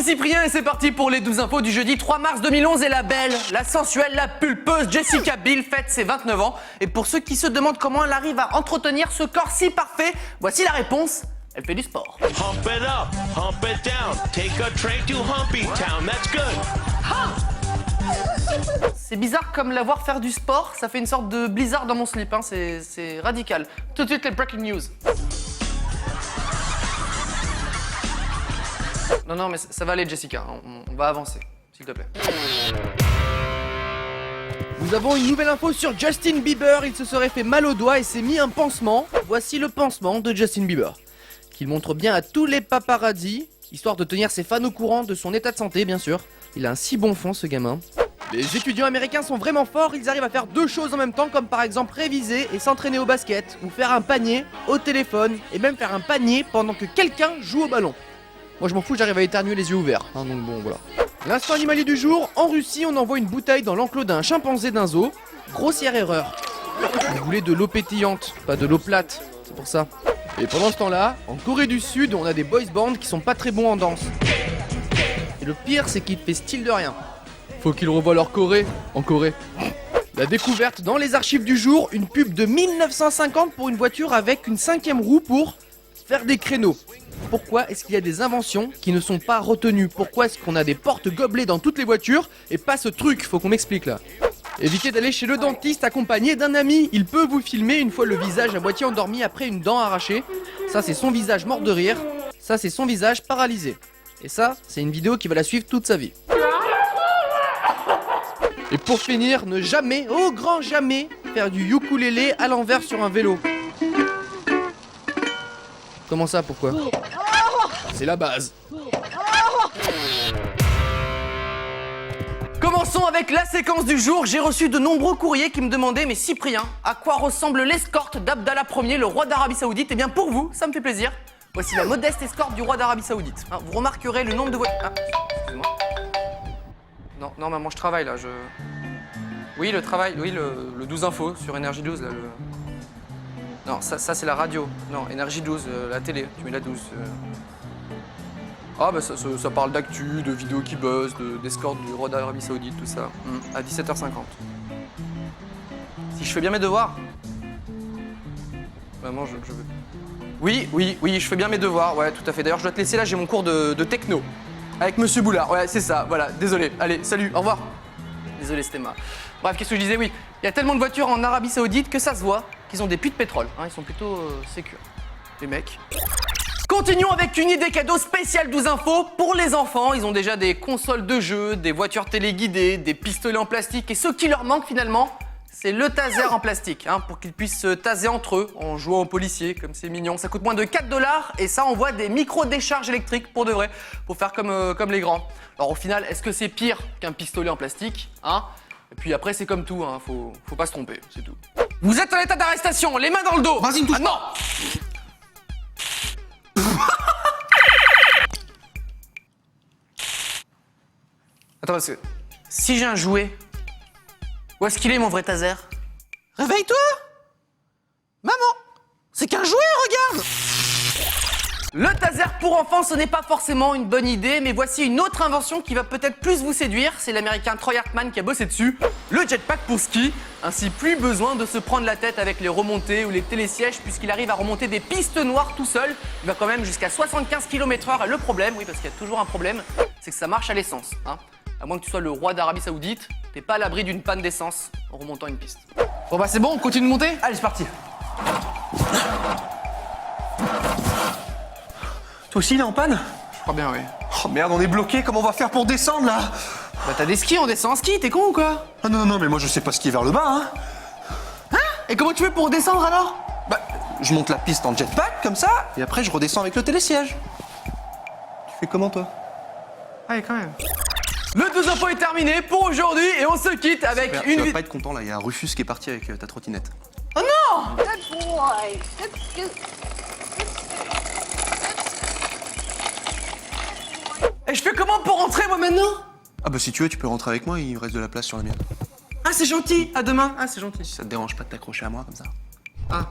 c'est Cyprien et c'est parti pour les 12 infos du jeudi 3 mars 2011 et la belle, la sensuelle, la pulpeuse Jessica Biel fête ses 29 ans. Et pour ceux qui se demandent comment elle arrive à entretenir ce corps si parfait, voici la réponse, elle fait du sport. Hump it up, hump it down, take a train to Humpy Town, that's good. C'est bizarre comme la voir faire du sport, ça fait une sorte de blizzard dans mon slip, hein. C'est radical. Tout de suite les breaking news. Non, mais ça va aller, Jessica. On va avancer, s'il te plaît. Nous avons une nouvelle info sur Justin Bieber. Il se serait fait mal au doigt et s'est mis un pansement. Voici le pansement de Justin Bieber, qu'il montre bien à tous les paparazzis, histoire de tenir ses fans au courant de son état de santé, bien sûr. Il a un si bon fond, ce gamin. Les étudiants américains sont vraiment forts. Ils arrivent à faire deux choses en même temps, comme par exemple réviser et s'entraîner au basket, ou faire un panier au téléphone, et même faire un panier pendant que quelqu'un joue au ballon. Moi je m'en fous, j'arrive à éternuer les yeux ouverts, hein, donc bon voilà. L'instant animalier du jour, en Russie on envoie une bouteille dans l'enclos d'un chimpanzé d'un zoo. Grossière erreur. Vous voulez de l'eau pétillante, pas de l'eau plate, c'est pour ça. Et pendant ce temps-là, en Corée du Sud, on a des boys bands qui sont pas très bons en danse. Et le pire c'est qu'ils fait style de rien. Faut qu'ils revoient leur Corée en Corée. La découverte dans les archives du jour, une pub de 1950 pour une voiture avec une 5e roue pour faire des créneaux. Pourquoi est-ce qu'il y a des inventions qui ne sont pas retenues? Pourquoi est-ce qu'on a des portes gobelets dans toutes les voitures et pas ce truc? Faut qu'on m'explique là. Évitez d'aller chez le dentiste accompagné d'un ami. Il peut vous filmer une fois le visage à moitié endormi après une dent arrachée. Ça c'est son visage mort de rire. Ça c'est son visage paralysé. Et ça, c'est une vidéo qui va la suivre toute sa vie. Et pour finir, ne jamais, au grand jamais, faire du ukulélé à l'envers sur un vélo. Comment ça, pourquoi? C'est la base. Commençons avec la séquence du jour. J'ai reçu de nombreux courriers qui me demandaient, mais Cyprien, à quoi ressemble l'escorte d'Abdallah Ier, le roi d'Arabie Saoudite? Eh bien pour vous, ça me fait plaisir. Voici la modeste escorte du roi d'Arabie Saoudite. Hein, vous remarquerez le nombre de voitures... Ah, excusez-moi. Non, maman, je travaille là, Oui, le travail, oui, le 12 infos sur Énergie 12, là, Non, ça c'est la radio. Non, Énergie 12, la télé, tu mets la 12. Ah bah ça parle d'actu, de vidéos qui buzzent, d'escorte du roi d'Arabie Saoudite, tout ça. À 17h50. Si je fais bien mes devoirs. Maman, je veux... Oui, je fais bien mes devoirs, ouais, tout à fait. D'ailleurs, je dois te laisser là, j'ai mon cours de techno. Avec Monsieur Boulard, ouais, c'est ça, voilà, désolé. Allez, salut, au revoir. Désolé, c'était ma... Bref, qu'est-ce que je disais? Oui, il y a tellement de voitures en Arabie Saoudite que ça se voit qu'ils ont des puits de pétrole. Hein, ils sont plutôt sécures, les mecs. Continuons avec une idée cadeau spéciale 12 infos pour les enfants. Ils ont déjà des consoles de jeux, des voitures téléguidées, des pistolets en plastique. Et ce qui leur manque finalement, c'est le taser en plastique, hein, pour qu'ils puissent se taser entre eux en jouant aux policiers, comme c'est mignon. Ça coûte moins de 4 $ et ça envoie des micro-décharges électriques pour de vrai, pour faire comme les grands. Alors au final, est-ce que c'est pire qu'un pistolet en plastique, hein? Et puis après, c'est comme tout, hein, faut pas se tromper, c'est tout. Vous êtes en état d'arrestation, les mains dans le dos. Vas-y, me touche non. Attends, parce que si j'ai un jouet, où est-ce qu'il est mon vrai taser? Réveille-toi! Maman! C'est qu'un jouet, regarde! Le taser pour enfants, ce n'est pas forcément une bonne idée, mais voici une autre invention qui va peut-être plus vous séduire. C'est l'américain Troy Hartman qui a bossé dessus. Le jetpack pour ski. Ainsi, plus besoin de se prendre la tête avec les remontées ou les télésièges, puisqu'il arrive à remonter des pistes noires tout seul. Il va quand même jusqu'à 75 km/h. Et le problème, oui, parce qu'il y a toujours un problème, c'est que ça marche à l'essence. Hein. À moins que tu sois le roi d'Arabie Saoudite, t'es pas à l'abri d'une panne d'essence en remontant une piste. Bon bah c'est bon, on continue de monter? Allez, c'est parti. Toi aussi, il est en panne? Je crois bien, oui. Oh merde, on est bloqué, comment on va faire pour descendre là? Bah t'as des skis, on descend en ski, t'es con ou quoi? Ah non, mais moi je sais pas skier vers le bas, hein. Hein? Et comment tu fais pour descendre alors? Bah, je monte la piste en jetpack, comme ça, et après je redescends avec le télésiège. Tu fais comment toi? Ouais, quand même. Le 12 infos est terminé pour aujourd'hui et on se quitte avec Super, une tu vas vidéo. pas être content là, il y a un Rufus qui est parti avec ta trottinette. Oh non! Good boy. Good. Et je fais comment pour rentrer moi maintenant? Ah bah si tu veux, tu peux rentrer avec moi, il reste de la place sur la mienne. Ah c'est gentil, à demain. Ah c'est gentil. Si ça te dérange pas de t'accrocher à moi comme ça. Ah.